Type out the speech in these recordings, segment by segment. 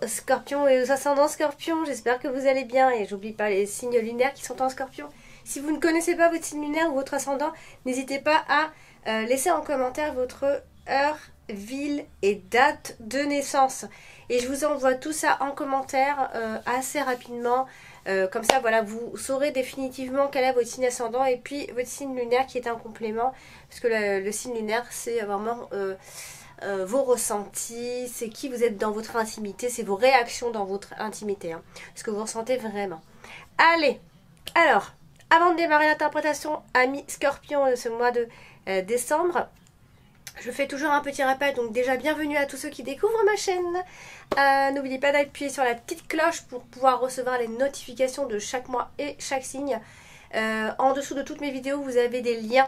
scorpions et aux ascendants scorpions, j'espère que vous allez bien et j'oublie pas les signes lunaires qui sont en scorpion. Si vous ne connaissez pas votre signe lunaire ou votre ascendant, n'hésitez pas à laisser en commentaire votre heure, ville et date de naissance. Et je vous envoie tout ça en commentaire assez rapidement. Comme ça, voilà, vous saurez définitivement quel est votre signe ascendant et puis votre signe lunaire qui est un complément. Parce que le signe lunaire, c'est vraiment vos ressentis, c'est qui vous êtes dans votre intimité, c'est vos réactions dans votre intimité, hein, ce que vous ressentez vraiment. Allez, alors, avant de démarrer l'interprétation amis Scorpion de ce mois de décembre, je fais toujours un petit rappel, donc déjà bienvenue à tous ceux qui découvrent ma chaîne. N'oubliez pas d'appuyer sur la petite cloche pour pouvoir recevoir les notifications de chaque mois et chaque signe. En dessous de toutes mes vidéos, vous avez des liens.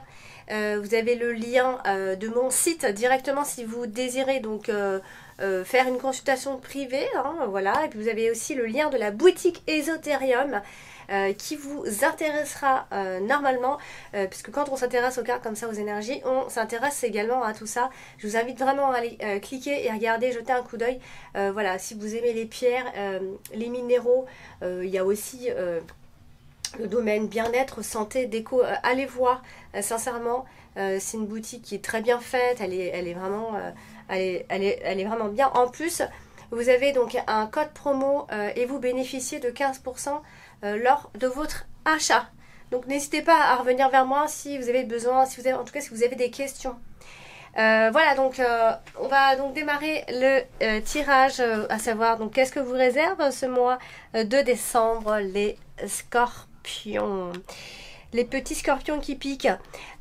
Vous avez le lien de mon site directement si vous désirez donc faire une consultation privée. Hein, voilà. Et puis vous avez aussi le lien de la boutique Esoterium. Qui vous intéressera normalement, puisque quand on s'intéresse aux cartes comme ça, aux énergies, on s'intéresse également à tout ça. Je vous invite vraiment à aller cliquer et regarder, jeter un coup d'œil. Voilà, si vous aimez les pierres, les minéraux, il y a aussi le domaine bien-être, santé, déco, allez voir, sincèrement, c'est une boutique qui est très bien faite, elle est vraiment, elle est vraiment bien. En plus, vous avez donc un code promo et vous bénéficiez de 15% lors de votre achat. Donc n'hésitez pas à revenir vers moi si vous avez besoin, si vous avez, en tout cas si vous avez des questions. Voilà, donc on va donc démarrer le tirage, à savoir donc qu'est-ce que vous réserve ce mois de décembre, les scorpions, les petits scorpions qui piquent.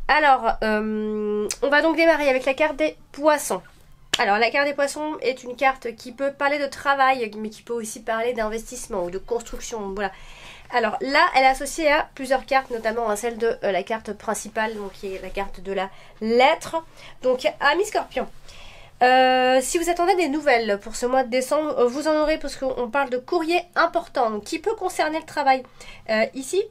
Alors, on va donc démarrer avec la carte des poissons. Alors, la carte des poissons est une carte qui peut parler de travail, mais qui peut aussi parler d'investissement ou de construction, voilà. Alors là, elle est associée à plusieurs cartes, notamment à celle de la carte principale, donc qui est la carte de la lettre. Donc, amis Scorpion, si vous attendez des nouvelles pour ce mois de décembre, vous en aurez parce qu'on parle de courrier important, donc, qui peut concerner le travail. Ici,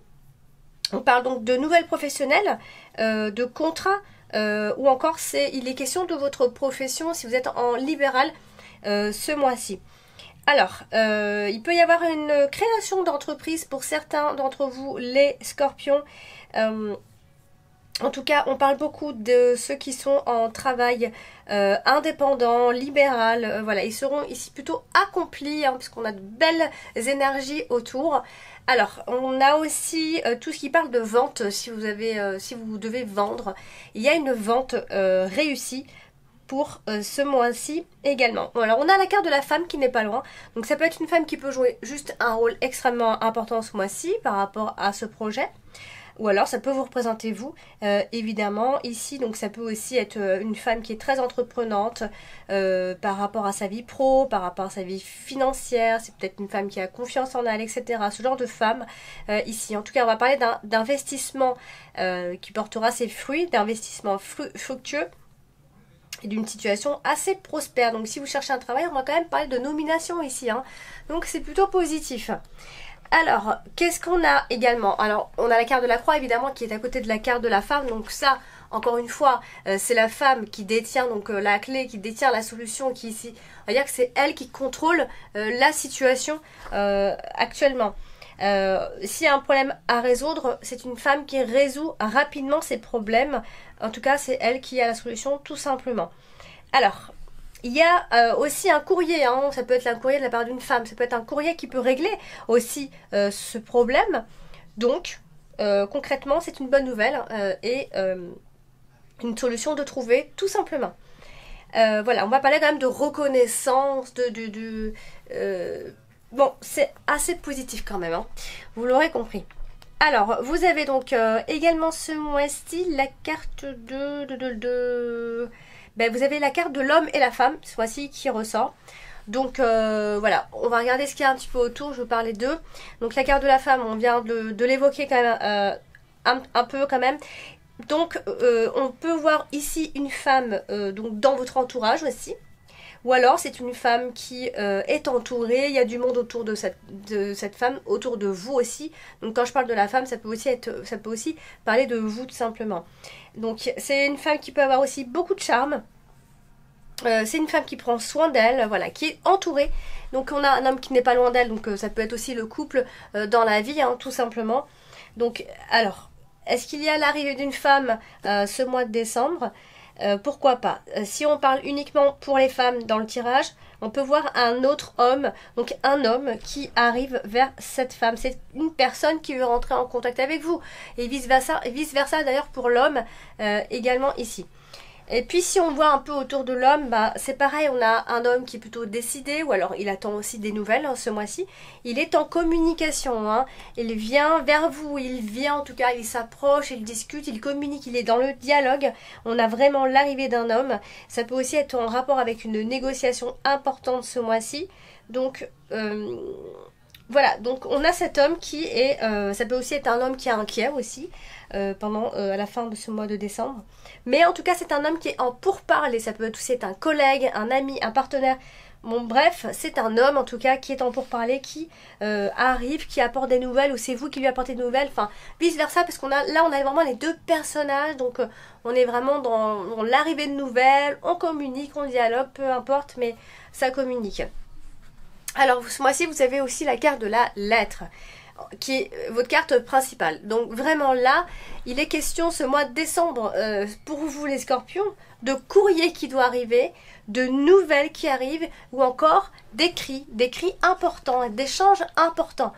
on parle donc de nouvelles professionnelles, de contrats, ou encore il est question de votre profession si vous êtes en libéral ce mois-ci. Alors, il peut y avoir une création d'entreprise pour certains d'entre vous, les scorpions. En tout cas, on parle beaucoup de ceux qui sont en travail indépendant, libéral. Voilà, ils seront ici plutôt accomplis, hein, puisqu'on a de belles énergies autour. Alors, on a aussi tout ce qui parle de vente, si vous devez vendre. Il y a une vente réussie pour ce mois-ci également. Bon, alors on a la carte de la femme qui n'est pas loin. Donc ça peut être une femme qui peut jouer juste un rôle extrêmement important ce mois-ci par rapport à ce projet. Ou alors ça peut vous représenter vous, évidemment. Ici, donc ça peut aussi être une femme qui est très entreprenante par rapport à sa vie pro, par rapport à sa vie financière. C'est peut-être une femme qui a confiance en elle, etc. Ce genre de femme ici. En tout cas, on va parler d'investissement qui portera ses fruits, d'investissement fructueux et d'une situation assez prospère. Donc si vous cherchez un travail, on va quand même parler de nomination ici, hein. Donc c'est plutôt positif. Alors, qu'est-ce qu'on a également? Alors, on a la carte de la croix, évidemment, qui est à côté de la carte de la femme. Donc ça, encore une fois, c'est la femme qui détient donc la clé, qui détient la solution, qui ici, on va dire que c'est elle qui contrôle la situation actuellement. S'il y a un problème à résoudre, c'est une femme qui résout rapidement ses problèmes. En tout cas, c'est elle qui a la solution, tout simplement. Alors, il y a aussi un courrier, hein. Ça peut être un courrier de la part d'une femme, ça peut être un courrier qui peut régler aussi ce problème. Donc, concrètement, c'est une bonne nouvelle et une solution de trouver, tout simplement. Voilà, on va parler quand même de reconnaissance, bon, c'est assez positif quand même, hein. Vous l'aurez compris. Alors, vous avez donc également ce mois-ci la carte ben, vous avez la carte de l'homme et la femme, ce mois-ci, qui ressort. Donc, voilà, on va regarder ce qu'il y a un petit peu autour, je vais parler d'eux. Donc, la carte de la femme, on vient de l'évoquer quand même un peu quand même. Donc, on peut voir ici une femme donc dans votre entourage aussi. Ou alors c'est une femme qui est entourée, il y a du monde autour de cette femme, autour de vous aussi. Donc quand je parle de la femme, ça peut aussi parler de vous tout simplement. Donc c'est une femme qui peut avoir aussi beaucoup de charme. c'est une femme qui prend soin d'elle, voilà, qui est entourée. Donc on a un homme qui n'est pas loin d'elle, donc ça peut être aussi le couple dans la vie, hein, tout simplement. Donc, alors, est-ce qu'il y a l'arrivée d'une femme ce mois de décembre? Pourquoi pas? Si on parle uniquement pour les femmes dans le tirage, on peut voir un autre homme, donc un homme qui arrive vers cette femme. C'est une personne qui veut rentrer en contact avec vous. Et vice-versa d'ailleurs pour l'homme également ici. Et puis si on voit un peu autour de l'homme, bah, c'est pareil, on a un homme qui est plutôt décidé, ou alors il attend aussi des nouvelles hein, ce mois-ci. Il est en communication, hein. Il vient vers vous, il vient en tout cas, il s'approche, il discute, il communique, il est dans le dialogue. On a vraiment l'arrivée d'un homme. Ça peut aussi être en rapport avec une négociation importante ce mois-ci. Donc voilà, donc on a cet homme qui est, ça peut aussi être un homme qui est inquiet aussi pendant à la fin de ce mois de décembre. Mais en tout cas c'est un homme qui est en pourparlers, ça peut aussi être un collègue, un ami, un partenaire. Bon bref, c'est un homme en tout cas qui est en pourparlers, qui arrive, qui apporte des nouvelles ou c'est vous qui lui apportez des nouvelles, enfin vice versa parce qu'on a là on a vraiment les deux personnages, donc on est vraiment dans l'arrivée de nouvelles, on communique, on dialogue, peu importe mais ça communique. Alors ce mois-ci vous avez aussi la carte de la lettre qui est votre carte principale. Donc vraiment là, il est question ce mois de décembre pour vous les scorpions, de courrier qui doit arriver, de nouvelles qui arrivent ou encore d'écrits importants, d'échanges importants.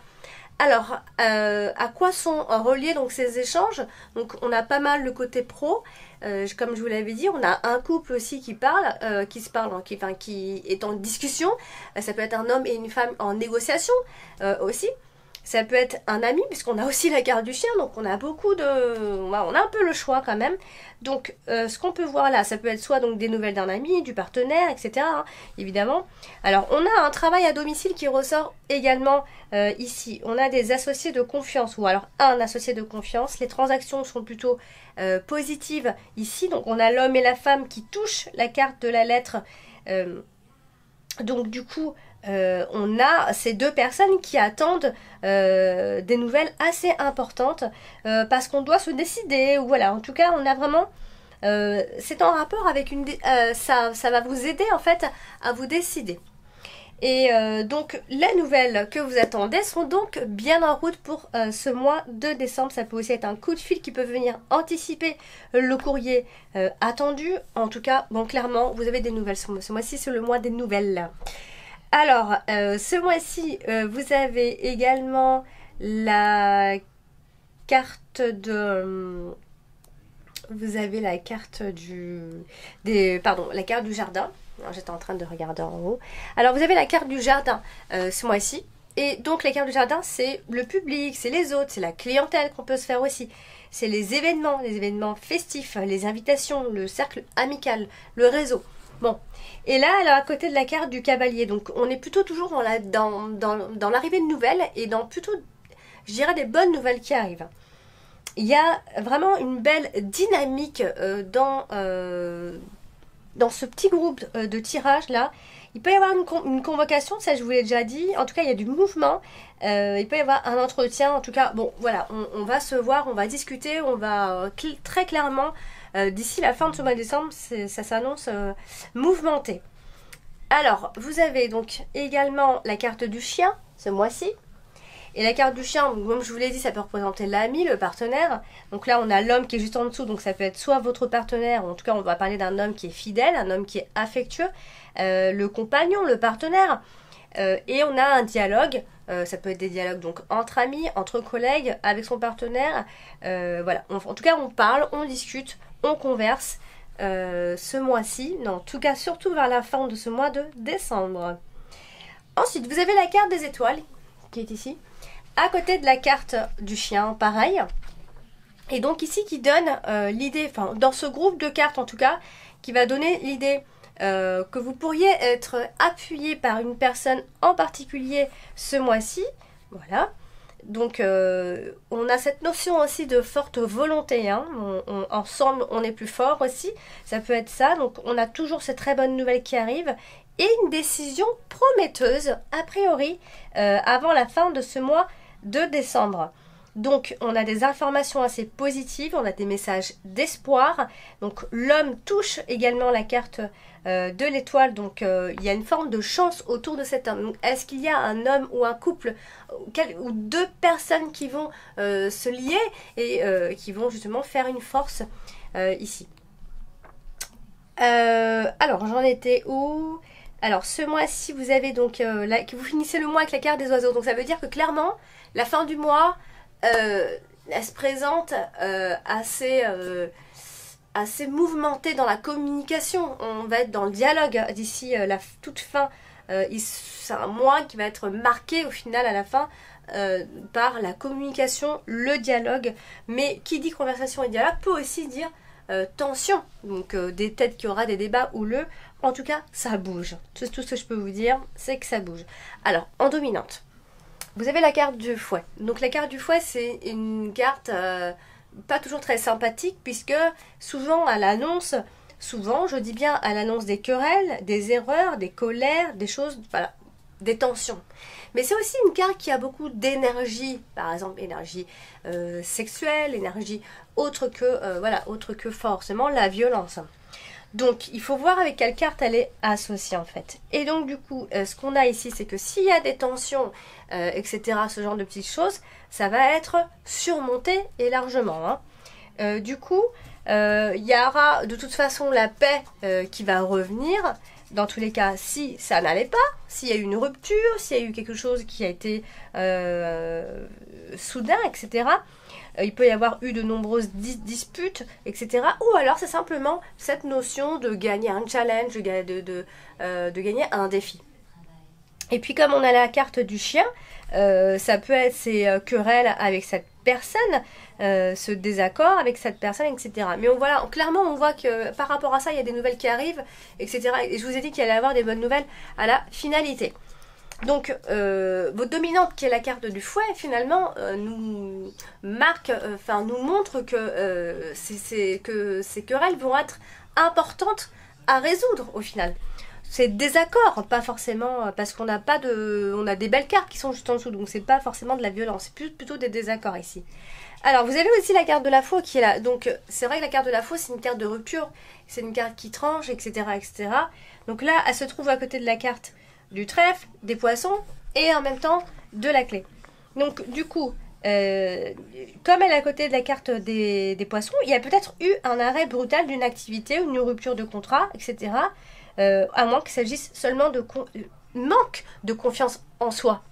Alors, à quoi sont reliés donc ces échanges? Donc on a pas mal le côté pro, comme je vous l'avais dit, on a un couple aussi qui parle, qui est en discussion. Ça peut être un homme et une femme en négociation aussi. Ça peut être un ami, puisqu'on a aussi la carte du chien, donc on a beaucoup de... On a un peu le choix quand même. Donc, ce qu'on peut voir là, ça peut être soit donc des nouvelles d'un ami, du partenaire, etc. hein, évidemment. Alors, on a un travail à domicile qui ressort également ici. On a des associés de confiance, ou alors un associé de confiance. Les transactions sont plutôt positives ici. Donc, on a l'homme et la femme qui touchent la carte de la lettre. Donc, du coup... on a ces deux personnes qui attendent des nouvelles assez importantes parce qu'on doit se décider ou voilà, en tout cas on a vraiment c'est en rapport avec ça va vous aider en fait à vous décider et donc les nouvelles que vous attendez sont donc bien en route pour ce mois de décembre. Ça peut aussi être un coup de fil qui peut venir anticiper le courrier attendu. En tout cas, bon clairement vous avez des nouvelles ce mois-ci, c'est le mois des nouvelles. Alors, ce mois-ci, vous avez également la carte de... Vous avez la carte la carte du jardin. J'étais en train de regarder en haut. Alors, vous avez la carte du jardin ce mois-ci. Et donc, la carte du jardin, c'est le public, c'est les autres, c'est la clientèle qu'on peut se faire aussi. C'est les événements festifs, les invitations, le cercle amical, le réseau. Bon, et là, elle est à côté de la carte du cavalier. Donc, on est plutôt toujours dans l'arrivée de nouvelles et dans plutôt, je dirais, des bonnes nouvelles qui arrivent. Il y a vraiment une belle dynamique dans ce petit groupe de tirage là. Il peut y avoir une convocation, ça je vous l'ai déjà dit. En tout cas, il y a du mouvement. Il peut y avoir un entretien. En tout cas, bon, voilà, on va se voir, on va discuter, on va très clairement... d'ici la fin de ce mois de décembre, ça s'annonce mouvementé. Alors, vous avez donc également la carte du chien, ce mois-ci. Et la carte du chien, comme je vous l'ai dit, ça peut représenter l'ami, le partenaire. Donc là, on a l'homme qui est juste en dessous, donc ça peut être soit votre partenaire, ou en tout cas, on va parler d'un homme qui est fidèle, un homme qui est affectueux, le compagnon, le partenaire. Et on a un dialogue, ça peut être des dialogues donc entre amis, entre collègues, avec son partenaire. Voilà, en tout cas, on parle, on discute, on converse ce mois-ci, en tout cas surtout vers la fin de ce mois de décembre. Ensuite, vous avez la carte des étoiles qui est ici, à côté de la carte du chien, pareil. Et donc ici qui donne l'idée, enfin dans ce groupe de cartes en tout cas, qui va donner l'idée que vous pourriez être appuyé par une personne en particulier ce mois-ci. Voilà. Donc on a cette notion aussi de forte volonté, hein. Ensemble on est plus fort aussi, ça peut être ça. Donc on a toujours cette très bonne nouvelle qui arrive et une décision prometteuse a priori avant la fin de ce mois de décembre. Donc on a des informations assez positives, on a des messages d'espoir. Donc l'homme touche également la carte de l'étoile, donc il y a une forme de chance autour de cet homme. Est-ce qu'il y a un homme ou un couple ou deux personnes qui vont se lier et qui vont justement faire une force ici. Alors j'en étais où? Alors ce mois-ci vous avez donc que vous finissez le mois avec la carte des oiseaux, donc ça veut dire que clairement la fin du mois elle se présente assez mouvementée dans la communication. On va être dans le dialogue d'ici la toute fin. C'est un mois qui va être marqué au final à la fin par la communication, le dialogue. Mais qui dit conversation et dialogue peut aussi dire tension. Donc peut-être qu'il y aura des débats houleux. En tout cas, ça bouge. Tout ce que je peux vous dire, c'est que ça bouge. Alors, en dominante, vous avez la carte du fouet. Donc la carte du fouet, c'est une carte pas toujours très sympathique, puisque souvent à l'annonce, je dis bien à l'annonce des querelles, des erreurs, des colères, des choses, voilà, des tensions. Mais c'est aussi une carte qui a beaucoup d'énergie, par exemple énergie sexuelle, énergie autre que forcément la violence. Donc il faut voir avec quelle carte elle est associée en fait. Et donc du coup, ce qu'on a ici, c'est que s'il y a des tensions, etc., ce genre de petites choses, ça va être surmonté et largement. Du coup, il y aura de toute façon la paix qui va revenir. Dans tous les cas, si ça n'allait pas, s'il y a eu une rupture, s'il y a eu quelque chose qui a été soudain, etc., il peut y avoir eu de nombreuses disputes, etc. Ou alors c'est simplement cette notion de gagner un challenge, de gagner un défi. Et puis comme on a la carte du chien, ça peut être ces querelles avec cette personne, ce désaccord avec cette personne, etc. Mais clairement on voit que par rapport à ça, il y a des nouvelles qui arrivent, etc. Et je vous ai dit qu'il allait y avoir des bonnes nouvelles à la finalité. Donc, votre dominante, qui est la carte du fouet, finalement, nous montre que ces querelles vont être importantes à résoudre au final. C'est désaccord, pas forcément, parce qu'on n'a on a des belles cartes qui sont juste en dessous, donc c'est pas forcément de la violence, c'est plutôt des désaccords ici. Alors, vous avez aussi la carte de la faux qui est là. Donc, c'est vrai que la carte de la faux, c'est une carte de rupture, c'est une carte qui tranche, etc., etc. Donc là, elle se trouve à côté de la carte du trèfle, des poissons et en même temps de la clé. Donc du coup, comme elle est à côté de la carte des poissons, il y a peut-être eu un arrêt brutal d'une activité, une rupture de contrat, etc. À moins qu'il s'agisse seulement de manque de confiance en soi.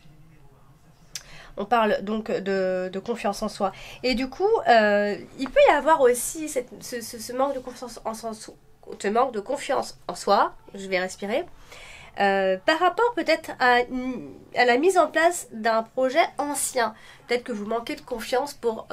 On parle donc de confiance en soi. Et du coup, il peut y avoir aussi ce manque de confiance en soi. Je vais respirer. Par rapport peut-être à la mise en place d'un projet ancien. Peut-être que vous manquez de confiance pour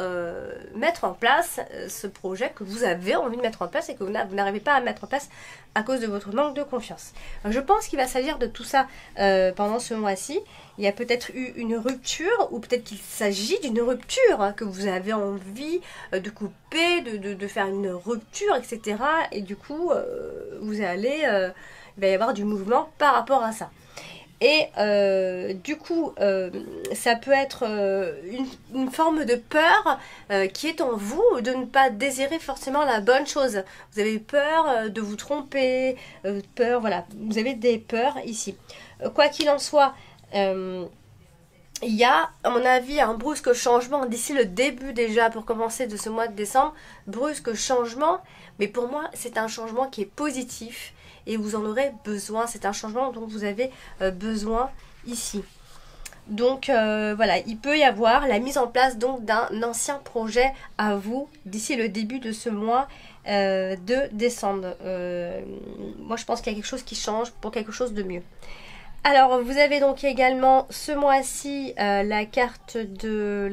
mettre en place ce projet que vous avez envie de mettre en place et que vous n'arrivez pas à mettre en place à cause de votre manque de confiance. Je pense qu'il va s'agir de tout ça pendant ce mois-ci. Il y a peut-être eu une rupture ou peut-être qu'il s'agit d'une rupture que vous avez envie de couper, de faire une rupture, etc. Et du coup, vous allez... il va y avoir du mouvement par rapport à ça. Et du coup, ça peut être une forme de peur qui est en vous, de ne pas désirer forcément la bonne chose. Vous avez peur de vous tromper, peur, voilà, vous avez des peurs ici. Quoi qu'il en soit, il y a, à mon avis, un brusque changement d'ici le début déjà, pour commencer de ce mois de décembre, brusque changement, mais pour moi, c'est un changement qui est positif. Et vous en aurez besoin, c'est un changement dont vous avez besoin ici. Donc voilà, il peut y avoir la mise en place donc d'un ancien projet à vous d'ici le début de ce mois de décembre. Moi je pense qu'il y a quelque chose qui change pour quelque chose de mieux. Alors vous avez donc également ce mois-ci la carte du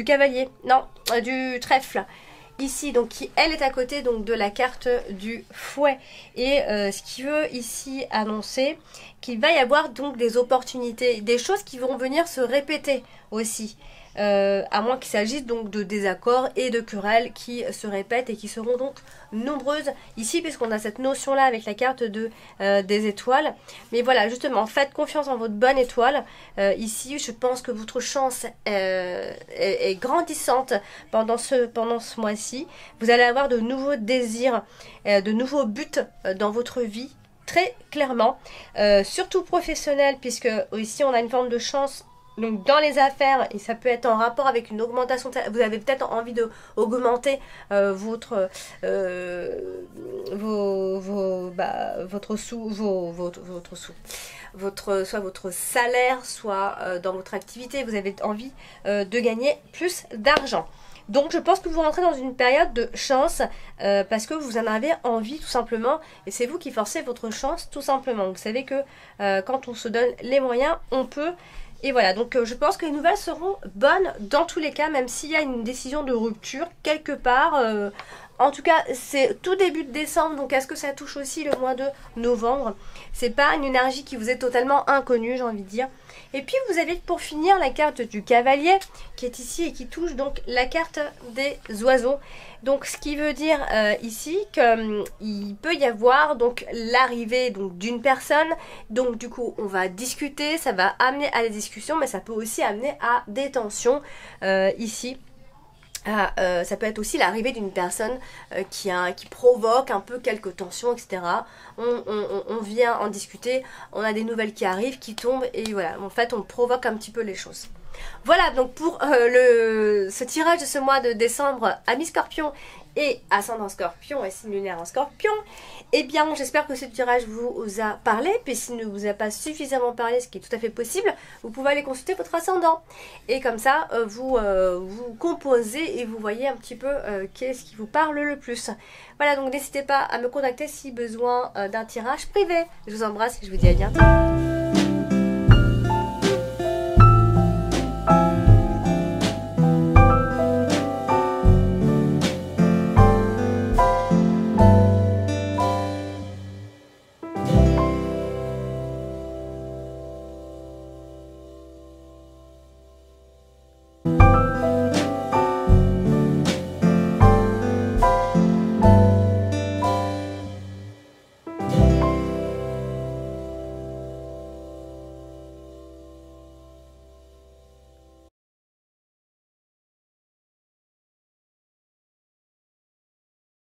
cavalier, non, du trèfle. Ici, donc qui elle est à côté donc de la carte du fouet. Et ce qui veut ici annoncer qu'il va y avoir donc des opportunités, des choses qui vont venir se répéter aussi. À moins qu'il s'agisse donc de désaccords et de querelles qui se répètent et qui seront donc nombreuses ici, puisqu'on a cette notion là avec la carte des étoiles. Mais voilà, justement, faites confiance en votre bonne étoile. Ici, je pense que votre chance est grandissante pendant ce mois-ci. Vous allez avoir de nouveaux désirs, de nouveaux buts dans votre vie, très clairement, surtout professionnel, puisque ici on a une forme de chance. Donc dans les affaires, et ça peut être en rapport avec une augmentation, vous avez peut-être envie de augmenter votre salaire, soit dans votre activité, vous avez envie de gagner plus d'argent. Donc je pense que vous rentrez dans une période de chance parce que vous en avez envie tout simplement, et c'est vous qui forcez votre chance tout simplement. Vous savez que quand on se donne les moyens, on peut. Et voilà, donc je pense que les nouvelles seront bonnes dans tous les cas, même s'il y a une décision de rupture quelque part. En tout cas, c'est tout début de décembre, donc est-ce que ça touche aussi le mois de novembre? C'est pas une énergie qui vous est totalement inconnue, j'ai envie de dire. Et puis vous avez pour finir la carte du cavalier qui est ici et qui touche donc la carte des oiseaux. Donc ce qui veut dire ici qu'il peut y avoir donc l'arrivée donc d'une personne. Donc du coup on va discuter, ça va amener à des discussions, mais ça peut aussi amener à des tensions ici. Ça peut être aussi l'arrivée d'une personne qui provoque un peu quelques tensions, etc. On vient en discuter, on a des nouvelles qui arrivent, qui tombent, et voilà, en fait on provoque un petit peu les choses. Voilà donc pour ce tirage de ce mois de décembre à mi-scorpion et ascendant scorpion et signe lunaire en scorpion. Eh bien j'espère que ce tirage vous a parlé, puis s'il ne vous a pas suffisamment parlé, ce qui est tout à fait possible, vous pouvez aller consulter votre ascendant. Et comme ça vous composez et vous voyez un petit peu qu'est-ce qui vous parle le plus. Voilà, donc n'hésitez pas à me contacter si besoin d'un tirage privé. Je vous embrasse et je vous dis à bientôt.